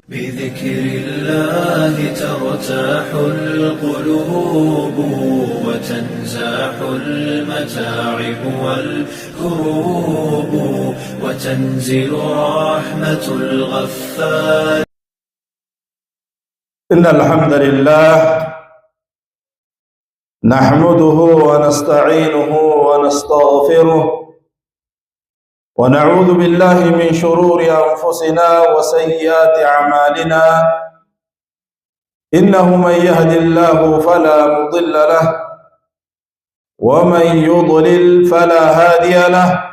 بذكر الله ترتاح القلوب وتنزاح المتاعب والكروب وتنزل رحمة الغفار. إن الحمد لله نحمده ونستعينه ونستغفره ونعوذ بالله من شرور أنفسنا وسيئات أعمالنا. إنه من يهد الله فلا مضل له ومن يضلل فلا هادي له،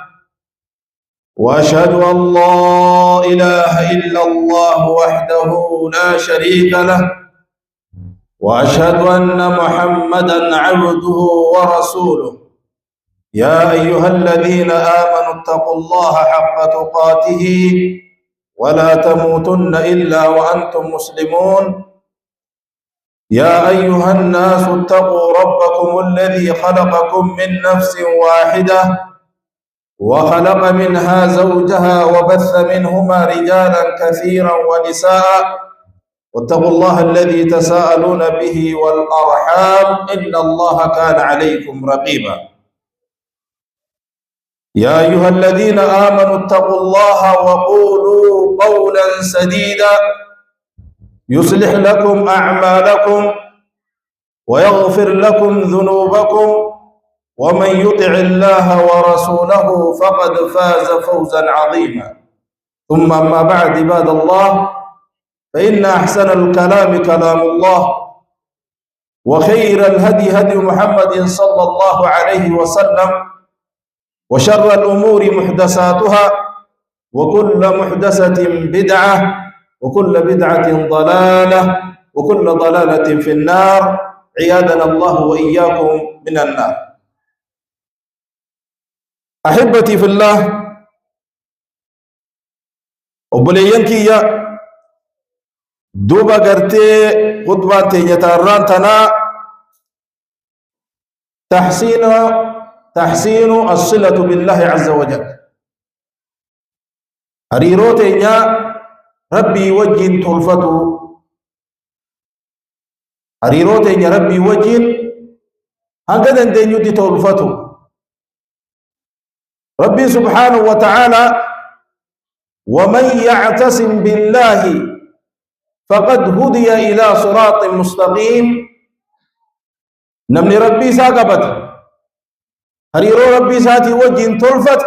وأشهد أن لا إله إلا الله وحده لا شريك له، وأشهد أن محمدًا عبده ورسوله. يا أيها الذين آمنوا اتقوا الله حق تقاته ولا تموتن إلا وأنتم مسلمون. يا أيها الناس اتقوا ربكم الذي خلقكم من نفس واحدة وخلق منها زوجها وبث منهما رجالا كثيرا ونساء، واتقوا الله الذي تساءلون به والأرحام إن الله كان عليكم رقيبا. يا أيها الذين آمنوا اتقوا الله وقولوا قولا سديدا يصلح لكم أعمالكم ويغفر لكم ذنوبكم، ومن يطع الله ورسوله فقد فاز فوزا عظيما. ثم أما بعد، عباد الله، فإن أحسن الكلام كلام الله، وخير الهدي هدي محمد صلى الله عليه وسلم، وشر الأمور محدثاتها، وكل محدثة بدعة، وكل بدعة ضلالة، وكل ضلالة في النار. عياذنا الله وإياكم من النار. أحبتي في الله، وبلينكي يا دوبا قرتي خطبة تيجتاران تنا تحسين الصلة بالله عز وجل. هريروتي يا ربي وجين تلفتو، هريروتي يا ربي وجين هكذا دينيو دي تلفتو. ربي سبحانه وتعالى: ومن يعتصم بالله فقد هدي إلى صراط مستقيم. نمني ربي ساقبت هريرو ربي ساتي وجين تلفت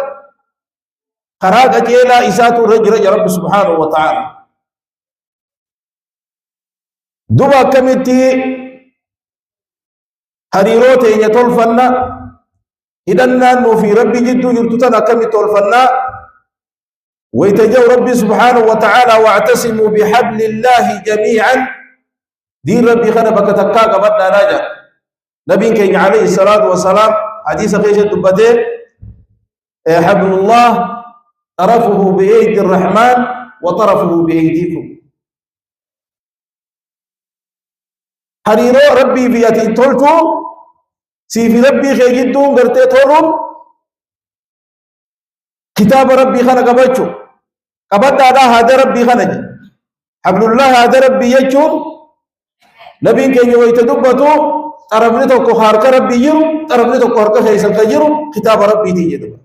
خراج أجيلا إساتو رجل رب سبحانه وتعالى. دوبا كمتي هريرو تيني تلفنا إذن نو في ربي جدو يرتطنا كمي تلفنا. ويتجو ربي سبحانه وتعالى: واعتصموا بحبل الله جميعا. دين ربي خنبك تكاك بدنا راجع. نبي كي عليه الصلاة والسلام حديث خيش الدبتين: حبل الله طرفه بأيدي الرحمن وطرفه بأيديكم. حريرو ربي بياتي تولتو سيفي ربي خيجدون قرتي تولون كتاب ربي خنق بچو قبض هذا ربي خنج حبل الله هذا ربي يجون. نبي كي يتدبتو طرفني تو خارك ربي يرو طرفني تو خارك خيسل كيرو كتاب ربي دي يدب.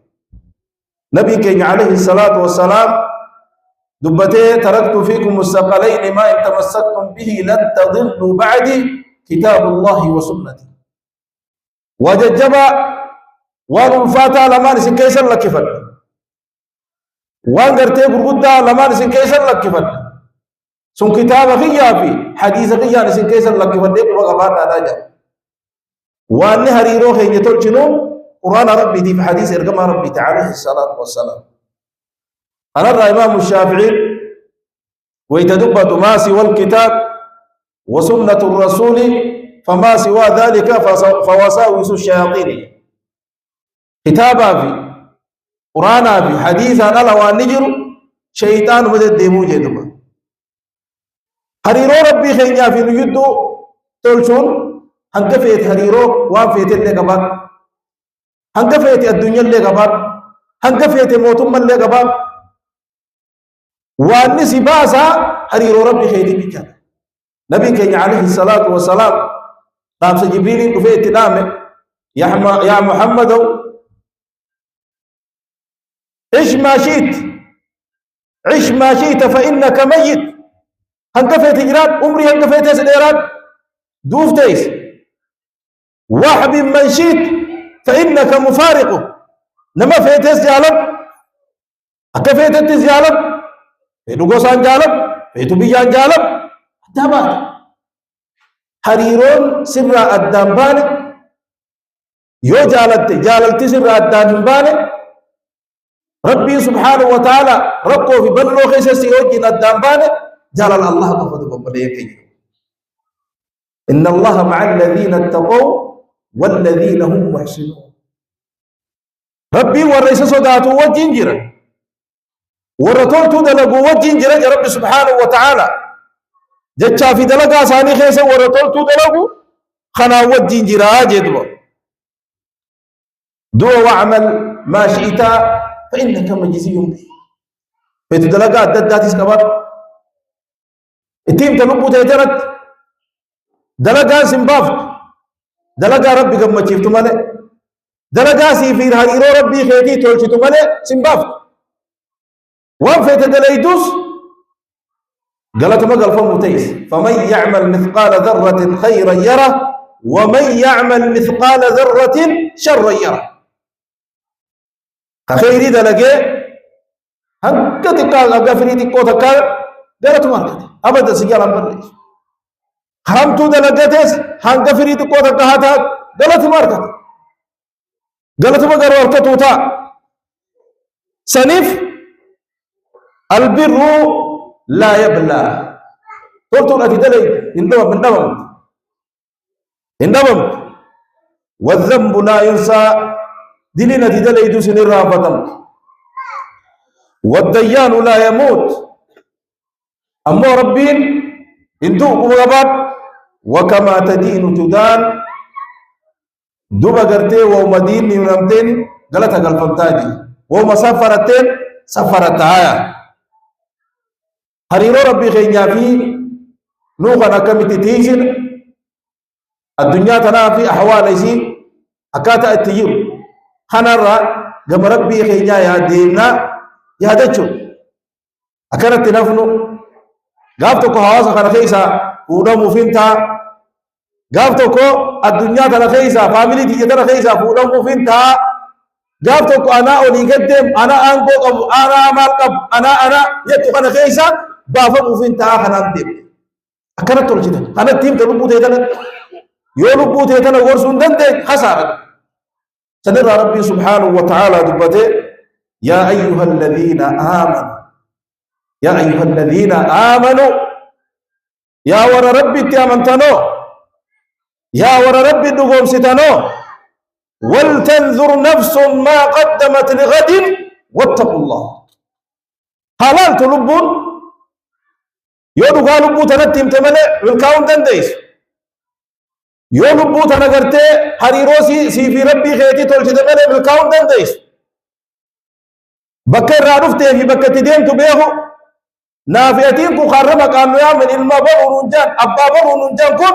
نبي كي عليه الصلاة والسلام دبته: تركت فيكم الثقلين ما إن تمسكتم به لن تضلوا بعدي كتاب الله وسنتي. وججبا والفاتا لما نسين كيسل لكفل، وان غرتي غرغدا لما نسين كيسل لكفل. سن كتاب غيا في حديث غيا نسين كيسل لكفل دي بغبات راجا. وان هريرو خي يتولچنو قرآن ربي دي في حديث ارقم ربي تعالى الصلاة والسلام. أنا الإمام الشافعي: ويتدبت ما سوى الكتاب وسنة الرسول فما سوى ذلك فوساوس الشياطين. كتابا في قرآنا في حديثا ألا ونجر شيطان مدد ديمو جدما. هريرو ربي خينيا في نيدو تولشون هنكفيت هريرو وانفيت اللي قبات، هنكفيت الدنيا اللي قبات، هنكفيت موتم اللي قبات. وانس باسا حرير ربي خيدي بيجا نبي كي عليه الصلاة والسلام قام جبريل في اتنامه يا محمد عش ما شئت عش ما شئت فإنك ميت هنكفيت هجرات عمري هنكفيت سديرات دوف تيس واحد من شئت فإنك مفارقه نما فيتس جالب أكفيت التزجالب فيتو غوسان جالب فيتو بيجان جالب تابات حريرون سر الدنبان يو جالت سر الدنبان ربي سبحانه وتعالى ربكو في بلو خيسس يوجين الدنبان جلال الله قفض ببليكي إن الله مع الذين اتقوا والذين هم محسنون ربي ورئيس صداته وجنجرا ورطولتو دلقو وجنجرا يا رب سبحانه وتعالى جتشا في دلقا ساني خيسا ورطولتو دلقو خنا وجنجرا جدوا دو واعمل ما شئت فإنك مجزي به بيت دلقا الدداتيس كبار التيم تلقو تيجرت دلقا سنبافت دلقا ربي قم مجيفتو مالي دلقا سيفير هايرو ربي خيتي تولشتو مالي سنبافت وان فيت دليدوس قالت ما قال فمتيس فمن يعمل مثقال ذرة خيرا يره ومن يعمل مثقال ذرة شرا يره خيري دلقي هنك تقال أقفري تقو تقال قالت ماركت أبدا سيجال أمبرليش خامتو دلقتس هنك فري تقو تقهاتها قالت ماركت قالت ما قال وركتو تا سنف البر لا يبلى قلت لك دلي اندمم والذنب لا ينسى دلنا دلي دوسن الرافضم والديان لا يموت أما ربين اندوق وغبات وكما تدين تدان دوبا قرتي ومدين نمتين غلطة قلفمتاجي ومسافرتين سفرتها حريرو ربي خينيا في نوغا نكمتي تيجن الدنيا تنا في أحوال يسي أكاتا التيجر خنرا قم ربي خينيا يا دينا يا دجو أكرت نفنو قافتو كهواسا خنا خيسا فودمو فينتا قافتو كو الدنيا تنا خيسا فاميلي تيجي تنا خيسا فودمو فينتا قافتو كو أنا أولي قدم أنا أنقو قب أنا أمال قب أنا يتو خنا خيسا بافا مفينتا خنا ندم أكرت تولجدا خنا تيم تلبو تيتنا يولبو تيتنا ورسون دندي خسارة سنرى ربي سبحانه وتعالى دبته يا أيها الذين آمنوا يا أيها الذين آمنوا يا ور ربي تيامنتنو يا ور ربي دغوم ستنو ولتنظر نفس ما قدمت لغد واتقوا الله حلال تلبون يودو قالوا تنتم تملئ بالكون دنديس يولبو تنغرتي حريروسي سي في ربي خيتي تولجي تملئ بالكون دنديس بكر رادفته في بكتي ديمتو بيهو نافيتين كو خرم قانو يا من المبر ونجان ابا بر ونجان كون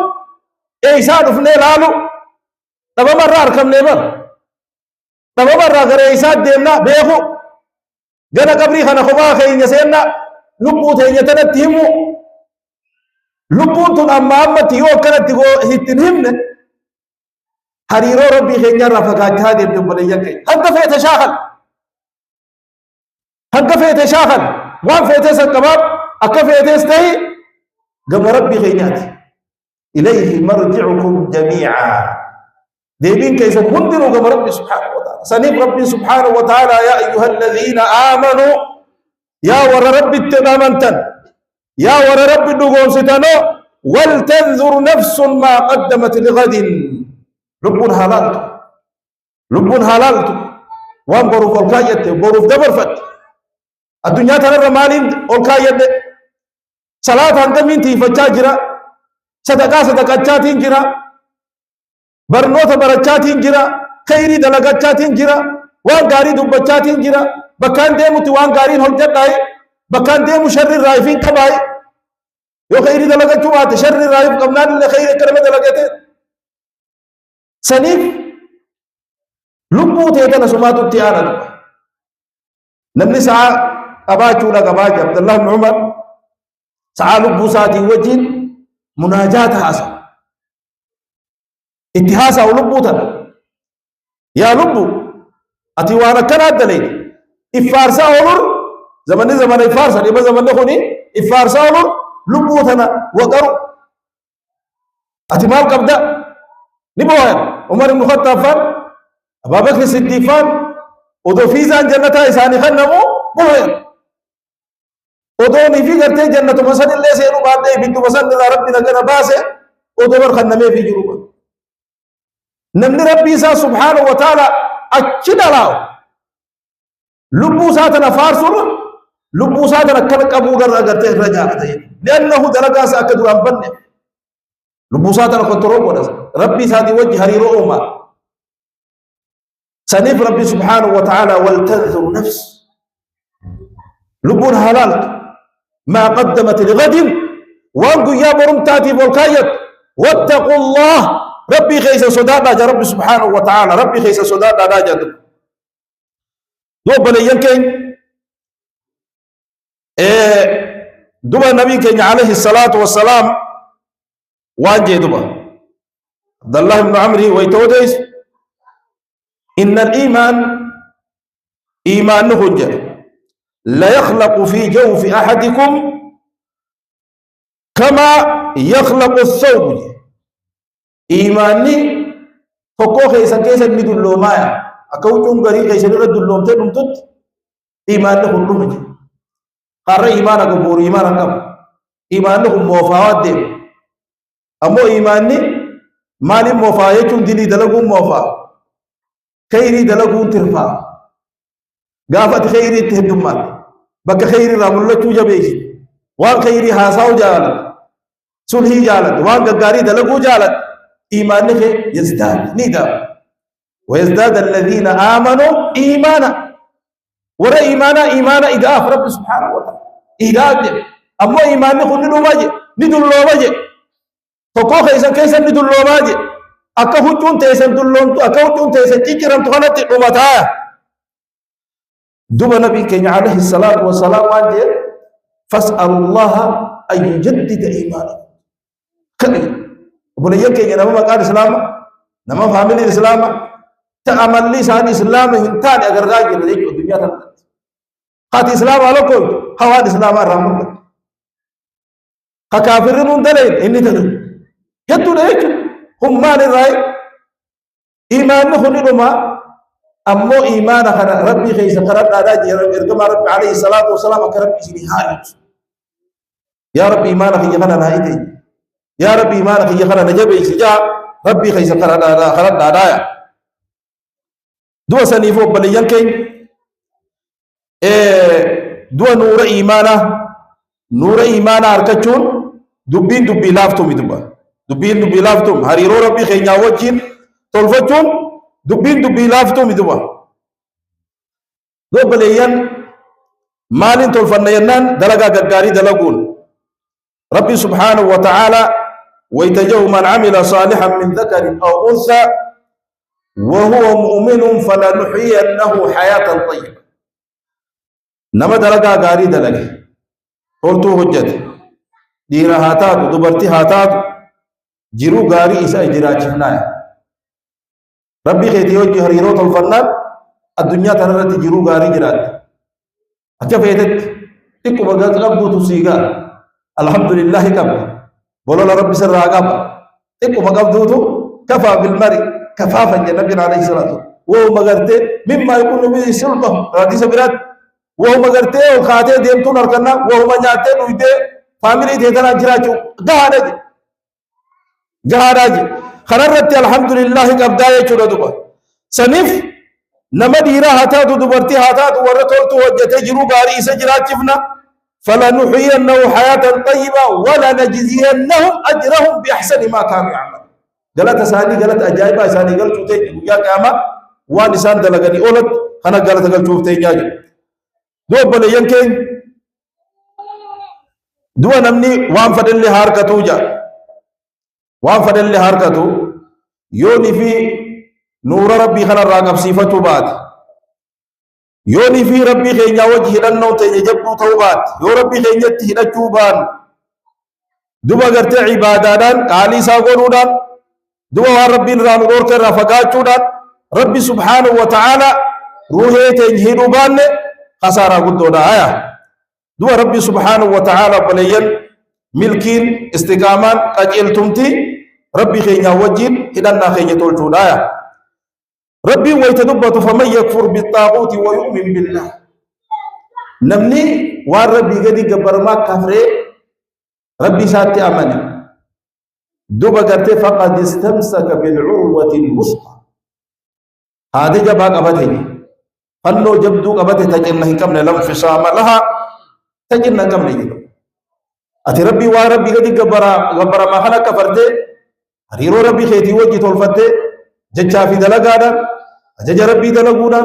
ايسا دفنه لالو تبا مرة اركم نيمر تبا مرة غير ايسا ديمنا بيهو غنا قبري خنا خبا خين يسينا لبو تيني تنتهمو لبو تن اما امتي يو كانت هتنهمنا حريرو ربي خين رفقا جهاد ابن بليك هنك فيت شاخل وان فيت سكباب اكفيت استهي قم ربي خينات اليه مرجعكم جميعا ديبين كيف كنتم قم ربي سبحانه وتعالى سنيب ربي سبحانه وتعالى يا ايها الذين امنوا يا ور ربي التمامنتن يا ور ربي دغون ستانو ولتنظر نفس ما قدمت لغد لب حلالت وان بروف الكايت بروف دبرفت الدنيا ترى مالين الكايت صلاه عندما تيفجا جرا صدقاتين جرا برنوتا برچاتين جرا خيري دلغچاتين جرا وان غاري دبچاتين جرا بكان ديمتي وان غارين هجداي بكان ديمو شر الرايفين كباي يو خير دلقة جمعة شر الرايف قمنان اللي خير كرمة دلقته سنيف لبو تيتنا سماتو تيانا نمني ساعة أباجو لك أباج عبد الله بن عمر ساعة لبو ساتي وجين مناجات حاسا اتحاسا ولبو تنا يا لبو أتوانا كنا دلين إفارسا أولور زمن إفارسا لما زمن نخوني إفارسا أولور لبو تنا وقروا أتمال قبدا نبوهن عمر بن الخطاب فان أبا بكر الصديق فان ودو فيزان جنة إساني خنمو بوهن ودوني في قرتي جنة مسن اللي سيرو بعد بنت مسن إلى ربنا كنا باسه ودور خنمي في جروبا نمني ربي سبحانه وتعالى أكيد لاو لبو ساتنا فارسون لبو ساتنا كنك أبو قرتي رجعتي لأنه درجة سأكد ربنا لبو ساتنا كنترول ودس ربي ساتي وجه هريرو أمة سنف ربي سبحانه وتعالى ولتنظر نفس لبون حلال ما قدمت لغد وانقو يا برم تاتي بولكايت واتقوا الله ربي خيس صدادا جا ربي سبحانه وتعالى ربي خيس صدادا دا جا دوبنا ينكين دوبا النبي كين عليه الصلاة والسلام وانجي دوبا عبد الله بن عمرو ويتوديس إن الإيمان إيمان هجر لا يخلق في جوف أحدكم كما يخلق الثوب إيماني فكو خيسا كيسا ندلو مايا أكوتون غري خيسا ندلو متنم تت إيمان نخل نمجي قرر إيمان أكبور إيمان أكبر إيمان نخل موفاوات دي أمو إيماني مالي موفايتون دلي دلقون موفا خيري دلقون ترفا غافت خيري تهدمات بك خيري رام الله توجا بيش وان خيري حاساو جالت سلحي جالت وان غغاري دلقو جالت إيمان نخي يزداد نيدا ويزداد الذين آمنوا إيمانا ورا إيمانا إضاف رب سبحانه وتعالى إضاف أما إيمان نخل ندو ماجي ندو اللو ماجي فكو خيسا كيسا ندو اللو ماجي أكا هجون تيسا دلون أكا هجون تيسا كيكرم تخلت أمتايا دوب نبي كي عليه الصلاة والسلام وانجي فاسأل الله أن يجدد إيمانك كني بولي يكي نما مقال إسلام نما فاميلي الإسلام تعمل لي سان إسلام هنتان أگر راجل لديك الدنيا تنتهي قات إسلام على كل هوا الإسلام الرحمن كافرون دلين إني تدل يدو ليك هم مال الرأي إيمان نخلي ما أمو إيمان خنا ربي خيس قرب ناداجي إرقم ربي عليه الصلاة والسلام كربي سني حالج يا ربي إيمانك يخنا نايتي يا ربي إيمانك يخنا نجبي سجا ربي خيس قرب نادايا دو سنيفو بليان كين دو نور إيمانا أركتشون دبي لافتم يدبا دبي لافتم هريرو ربي خينيا وجين تلفتشون دبي لافتم يدبا دو بليان مالين تلفنينان دلقا قاري دلقون ربي سبحانه وتعالى ويتجو من عمل صالحا من ذكر أو أنثى وهو مؤمن فلنحيينه حياة طيبة نما دلقا قاري دلقا قلتو هجت دينا هاتات دبرتي هاتات جرو قاري إسا إجراجنا ربي خيتي وجه هريروت الفنان الدنيا تنرت جرو قاري جرات أكفيتت تكو بغات قبضو تسيقا الحمد لله كب بولو ربي سر عقاب تكو مقبضو كفى بالمرء كفافا النبي عليه الصلاة والسلام وهو مغرتي مما يكون به سلطة رادي سبرات وهو مغرتي وخاتي ديمتون أركنا وهو منياتي نويتي فاميلي تيتنا جراجو جهاراجي خررت الحمد لله قبضايا چورا دوبا سنف نما ديرا هاتاتو دبرتي هاتاتو ورطولتو وجهتي جرو غاري إسا جراجفنا فلنحيينه حياة طيبة ولنجزينهم أجرهم بأحسن ما كانوا يعملون غلط ثاني غلط أجايبا ثاني غلط توتي يا قيامة وانسان دلغني أولد خنا غلط غلط توتي نياجي دو بل ينكين دو نمني وان فدل لي هاركتو جا وان فدل لي هاركتو يوني في نور ربي خنا راقب صفته بعد يوني في ربي خينيا وجه لنو تجبو توبات يو ربي خينيا تهنا توبان دوبا غرت عبادان قالي ساغونودان دوبا ربي ران دور كرا فقاچودان ربي سبحانه وتعالى روحي تنهيدو بان خسارة قدودا آية دوبا ربي سبحانه وتعالى بليين ملكين استقامان قجل تمتي ربي خينيا وجين هدنا خينيا تولچودا آية ربي ويتدبط فمن يكفر بالطاغوت ويؤمن بالله نمني وان ربي قد قبر ما كفره ربي ساتي أمني دوبا قرتي فقد استمسك بالعروة الوثقى هذه جبا قبته فنو جبدو قبته تجنه كمن لم فصام لها تجنه كمن يجب أتي ربي وربي قد قبر ما خلق كفرته هريرو ربي خيتي وجه تولفته ججا في دلقادا أجج ربي دلقودا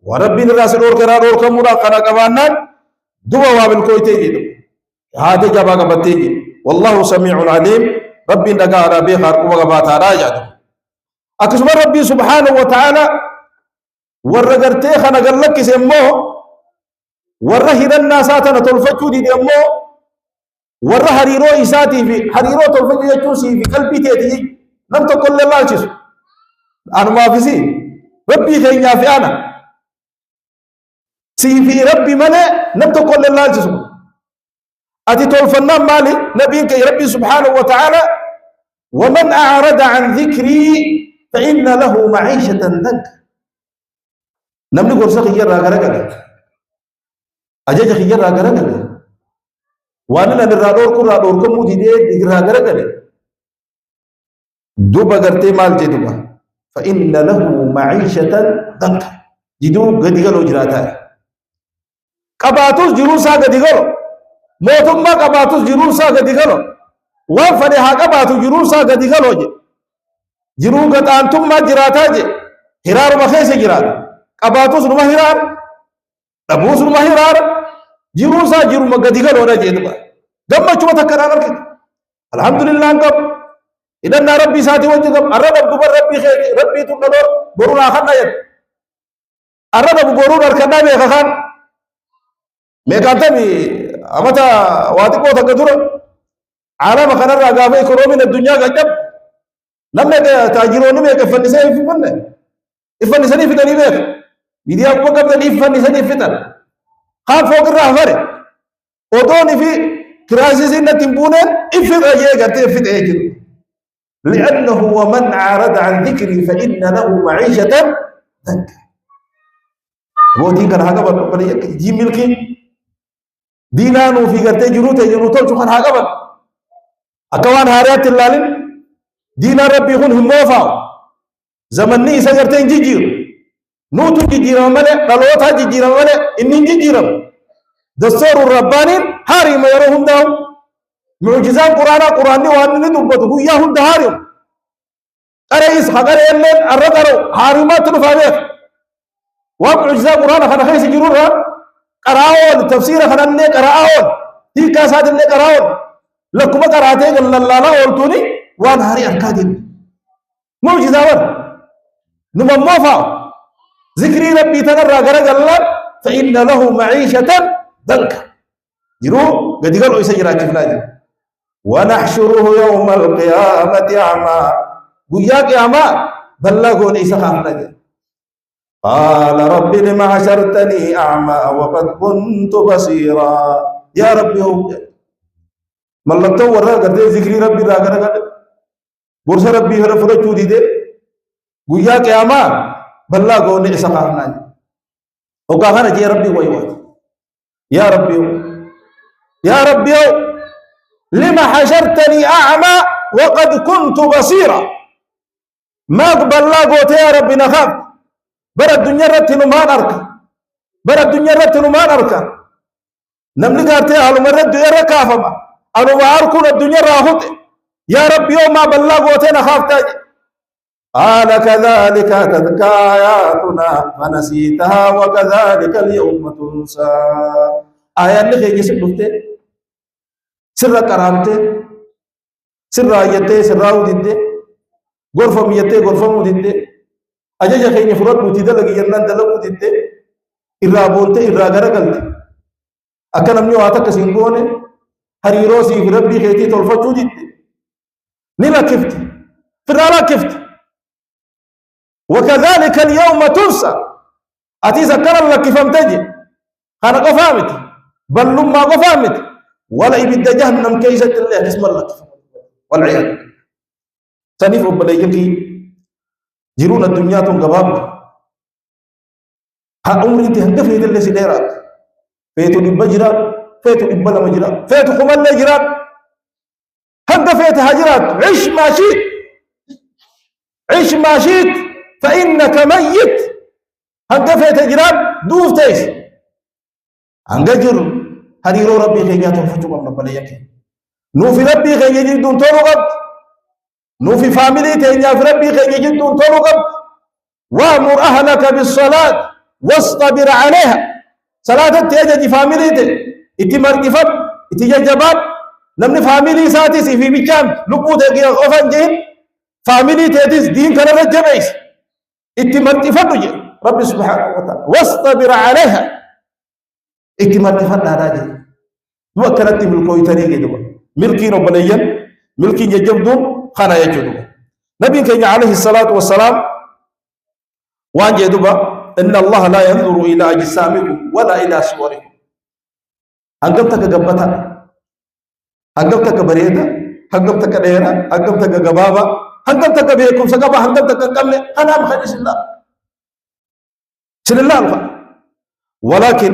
وربي نراسل ورقرار ورقمودا خلق قبانا دوبا وابل كويته جدو هذا جبا قبته والله سميع عليم ربي نقا على بيخار وقبات على جادو أكسب ربي سبحانه وتعالى ورقرتي خنقر لك سمو ورهد الناساتنا تلفتو دي أمو ورهريرو إساتي في حريرو تلفتو يجوسي في قلبي تيتي لم تقل الله جسو أنا ما في سي ربي خينيا في أنا سي في ربي منه لم تقل الله جسو أتي تلفنا مالي نبيك ربي سبحانه وتعالى ومن أعرض عن ذكري فإن له معيشة ضنكا نمني قرصة خيار راقرقل أجاج خيار راقرقل وانا نرادور كن رادور كن موتي دي راقرقل دوبا قرتي مال جدوبا فإن له معيشة ضنكا جدو قدقلو جراتا قباتوس جروسا قدقلو موتما قباتوس جروسا قدقلو وان فدي ها قباتو جروسا قدقلو جرو قطانتما جراتا جي هرار مخيس جراتا قباتوس نما هرار دبوس نما هرار جروسا جرو مقدقلو رجي دبا دم چوما تكرا نرك الحمد لله انكم إذن ربي ساتي وجهكم الرب دبر ربي خير ربي تنور برونا خنا يد الرب برونا ركنا بخان ميكانتبي أمتا واتقو تقدر عالم خنا رغافي كرومين الدنيا قدب لما تاجرون ميك فنسي في فن فنسني في تنيبك بيديا ابو قبل فنسني في تن خان فوق الرهفر ودوني في كراسيس نتيمبونن افد ايه قرتي افد ايه لانه ومن عرض عن ذكري فان له معيشه ضنكا ودي كان هذا بقى جي ملكي دينانو في قرتي جروتو كان هذا أكوان هاريات اللالين دين ربي يكون هم موفاو زمني سجرتين جيجير نوتو جيجير مالي قلوتها جيجير مالي إنين جيجير دستور الربانين هاري ما يروهم داو معجزان قرآني وانني دبتو هو ياهم دهاريهم قرأيس خقر يلين الرقرو هاريمات تنفابيك ومعجزان قرآن خنا خيس جيرورها قرآون تفسير خنا اللي قرآون دي كاسات اللي قرآون لكم قراتي قال الله لا قلتوني وان هاري اركادين معجزه ور نما موفا ذكري ربي تقرا غرق الله فان له معيشه ضنكا يرو قد قالوا يسجل كفلاجي ونحشره يوم القيامه اعمى وياك اعمى بلغوني سخافنا قال رب لما حشرتني اعمى وقد كنت بصيرا يا ربي ملتو ورا قد ذكري ربي راغرا قد غرس ربي هر فرچو دي دي غيا قياما بلا غوني اسقانا او كان جي ربي وي يا ربي لما حشرتني اعمى وقد كنت بصيرا ما بلا غوت يا ربي نخاف بر الدنيا رتن ما نركا نمني غارتي حال مرد يركافما أنا واركون الدنيا راهوت يا رب يوم ما بلغوتنا خافتاج قال كذلك أتتك آياتنا فنسيتها وكذلك اليوم تنسى آيات اللي خيجي سببته سر كرامته سر آيته سر وديته غرفة ميته غرفة موديته أجا خيني فرد متدل لقي جنان دلوا وديته إرابونته إراغرقلته أكن أمني واتك سينغونه هريروسي في ربي خيتي تلفتو ديته نلا كفت فرالا كفت وكذلك اليوم تنسى أتذكر لك كيف تجي أنا قفامت بل لما قفامت ولا يبد جهنم كيسة الله اسم الله والعياذ سنيف بليجكي جرون الدنيا تنقباب ها عمري انت هنقف يد اللي سيديرات فيتو لبجرات فيتو لبلا مجرات فيتو خمال لجرات هنقف يد هجرات عش ما شئت عش ما شئت فإنك ميت هنقف يد هجرات دوف تيس هنقجر هريرو ربي خيجات وفتو قمنا بليجكي نوفي ربي خيجي دون تولو قبط نوفي فاميلي تينيا في ربي خيجي دون تولو قبط وامر أهلك بالصلاة واصطبر عليها صلاة تيجي فاميلي تي اتي مرقفت اتي جباب نمني فاميلي ساتيسي في بيكام لقو تيجي غفن جين فاميلي تيجي دين كان رجبيس اتي مرقفت ربي سبحانه وتعالى واصطبر عليها اتي مرقفت هذا جين وكلت ملكوي تريجي دوا ملكي ربليا ملكي يجبدون خانا يجدون نبي كي عليه الصلاة والسلام وان جدوا إن الله لا ينظر إلى أجسامكم ولا إلى صوركم أنقبتك قبتا أنقبتك بريدة أنقبتك ديرة أنقبتك قبابة أنقبتك بيكم سقبا أنقبتك قمنا أنا مخلص الله سن الله الخير ولكن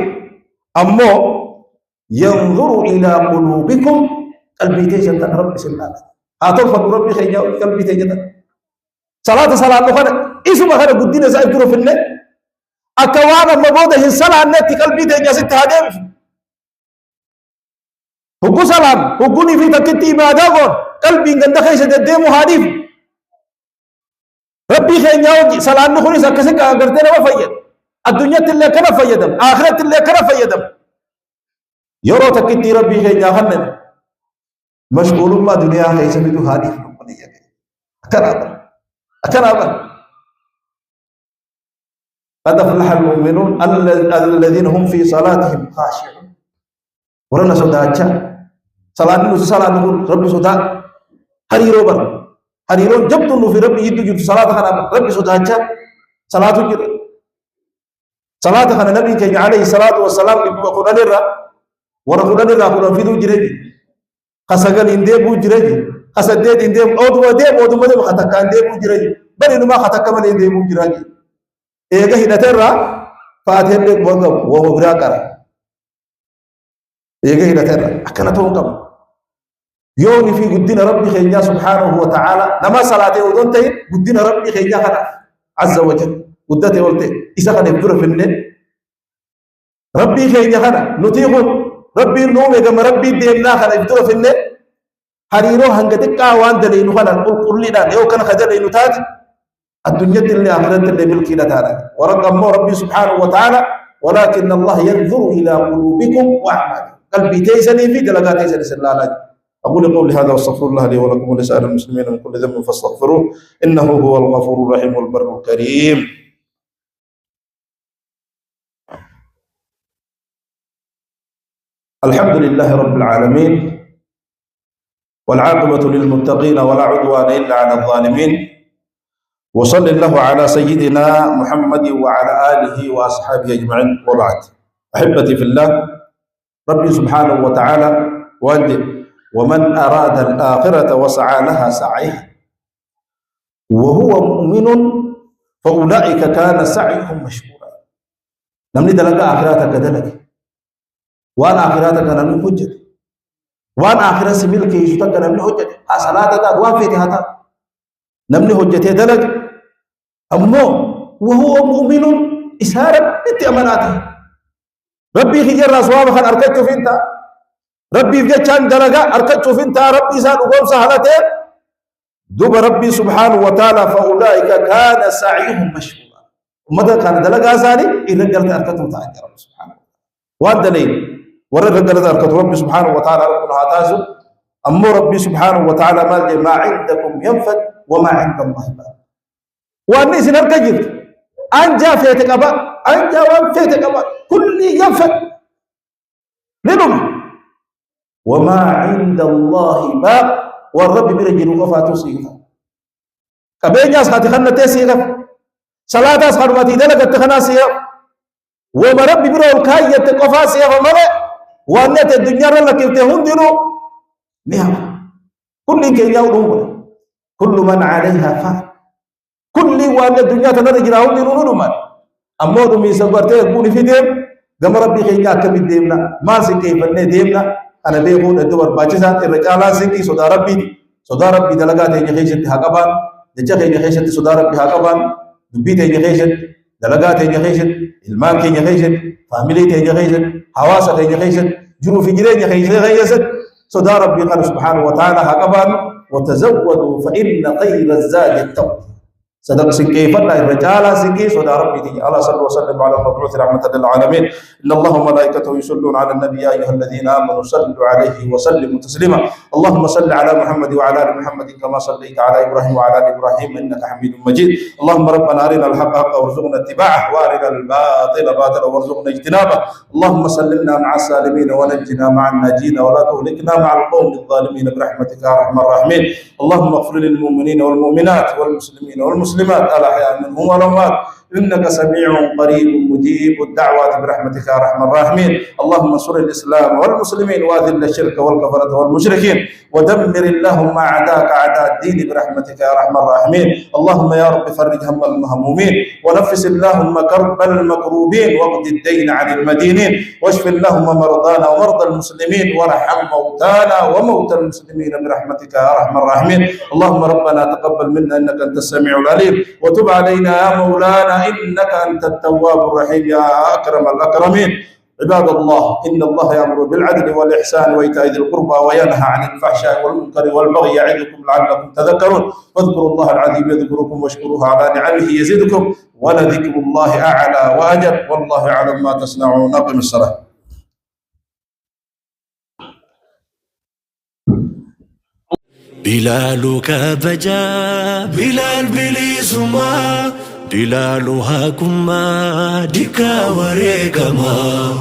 أمو ينظر إلى قلوبكم قلبي تيجن ربي سبحانه هاتوا فضل ربي خيجا قلبي تيجن صلاة نخنا اسم خنا قدينا زائد كرو في النت أكوانا مبودة هي صلاة النت قلبي تيجن ست هدف هو سلام هو كوني في تكتي ما داغون قلبي عند خيسة الدم هادف ربي خيجا صلاة نخوني سكسك أقدرتنا ما فيد الدنيا تلا كنا فيدم آخرة تلا كنا فيدم يرو تكتي ربي خيجا خنن مشغول الله دنيا خيسة بدو هادف أكرابا قد أفلح المؤمنون الذين هم في صلاتهم خاشعون ورنا سوداء صلاة نص صلاة نقول ربي سوداء هريرو بر هريرو جب تنو في ربي يدو جب صلاة خنا ربي سوداء صلاة جر صلاة خنا نبي كي عليه الصلاة والسلام يقول نرى ورقنا نرى قرآن في دو جري خسقل إندي بو جري خسديد إندي أودو مدام خطك إندي بو جري بل إنما خطك من إندي بو جري إيجا هنا ترى فاتهم لك بوغم وهو براكرا إيجا هنا ترى أكنا توقم يوم في قدنا ربي خينيا سبحانه وتعالى نما صلاة ودونته قدنا ربي خينيا خنا عز وجل قدته ولته إذا خنا يبدر في النت ربي خينيا خنا نتيقون ربي نومي كما ربي ديمنا خنا يبدر في النت هريرو هنگتك وان دلينو خنا قل لنا يو كان خجل تاج الدنيا اللي آخرت اللي ملكي لتانا ورقم ربي سبحانه وتعالى ولكن الله ينظر إلى قلوبكم وأعمالكم قلبي تيسني في دلقات تيسني سلالة أقول قولي هذا واستغفر الله لي ولكم ولسائر المسلمين من كل ذنب فاستغفروه إنه هو الغفور الرحيم والبر الكريم. الحمد لله رب العالمين والعاقبة للمتقين ولا عدوان إلا على الظالمين وصلى الله على سيدنا محمد وعلى آله وأصحابه أجمعين وبعد. أحبتي في الله ربي سبحانه وتعالى وأنت ومن أراد الآخرة وسعى لها سعيها وهو مؤمن فأولئك كان سعيهم مشكورا. نمني دلق آخراتك دلق وأنا آخراتك نمني حجة وأنا آخرات سميلك يشتك نمني حجة صلاة ذات وافيتها ذات نمني حجة دلق أمو وهو مؤمن إسهارا انت أماناته ربي خجر رسواب خان أركتش فينتا ربي فجأة درجة أركتش فينتا ربي سان وقوم سهلتين دوب ربي سبحانه وتعالى فأولئك كان سعيهم مشكورا ومتى كان دلقا ثاني إذا قلت أركتهم تعالى رب سبحانه وتعالى والدليل ورد قال ذلك ربي سبحانه وتعالى ربنا هاتازو أمو ربي سبحانه وتعالى ما عندكم ينفد وما عند الله باق وأني سنر كجر أنجا فيتك أبا أنجا وان فيتك أبا كل ينفد لنم وما عند الله باق والرب برجل وفاتو سيغا كبين ياس خاتي خنا تسيغا صلاة أس خرمتي دلقة تخنا سيغا وما ربي برو الكاية تقفا سيغا مغا وأنت الدنيا لك يفتهون دينو نعم كل كي يوم كل من عليها فان كل وأن الدنيا تنرجع لهم دينو نمان أما دمي سبرته يكون في ديم قام ربي خيجا كم ديمنا ما سكي فني ديمنا أنا بيقول الدور باجسات الرجال سكي صدا ربي دلقات يجيشت هكذا دجاج يجيشت صدا ربي هكذا دبيت يجيشت دلقات يجيشت المال كي يجيشت فاميلي يجيشت حواسة يجيشت جرو في جرين يجيشت صدا ربي قال سبحانه وتعالى هكذا وتزودوا فإن خير الزاد التقوى صدق سكي فلا الرجال سكي صدى ربي دي الله صلى وسلم على المبعوث رحمة للعالمين إن الله وملائكته يصلون على النبي يا أيها الذين آمنوا صلوا عليه وسلموا تسليما اللهم صل على محمد وعلى آل محمد كما صليت على إبراهيم وعلى آل إبراهيم إنك حميد مجيد اللهم ربنا أرنا الحق حقا وارزقنا اتباعه وأرنا الباطل باطلا وارزقنا اجتنابه اللهم سلمنا مع السالمين ونجنا مع الناجين ولا تهلكنا مع القوم الظالمين برحمتك يا أرحم الراحمين اللهم اغفر للمؤمنين والمؤمنات والمسلمين والمسلمات الأحياء منهم والأموات إنك سميع قريب مجيب الدعوات برحمتك يا أرحم الراحمين اللهم انصر الإسلام والمسلمين وأذل الشرك والكفرة والمشركين ودمر اللهم أعداءك أعداء الدين برحمتك يا أرحم الراحمين اللهم يا رب فرج هم المهمومين ونفس اللهم كرب المكروبين واقض الدين عن المدينين واشف اللهم مرضانا ومرضى المسلمين وارحم موتانا وموتى المسلمين برحمتك يا أرحم الراحمين اللهم ربنا تقبل منا إنك أنت السميع العليم وتب علينا يا مولانا إنك أنت التواب الرحيم يا أكرم الأكرمين عباد الله إن الله يأمر بالعدل والإحسان وإيتاء ذي القربى وينهى عن الفحشاء والمنكر والبغي يعظكم لعلكم تذكرون فاذكروا الله العظيم يذكركم واشكروه على نعمه يزدكم ولذكر الله أعلى وأجل والله يعلم ما تصنعون أقم الصلاة بلالك بجا بلال بليسما دلالها كما ديكا وريكما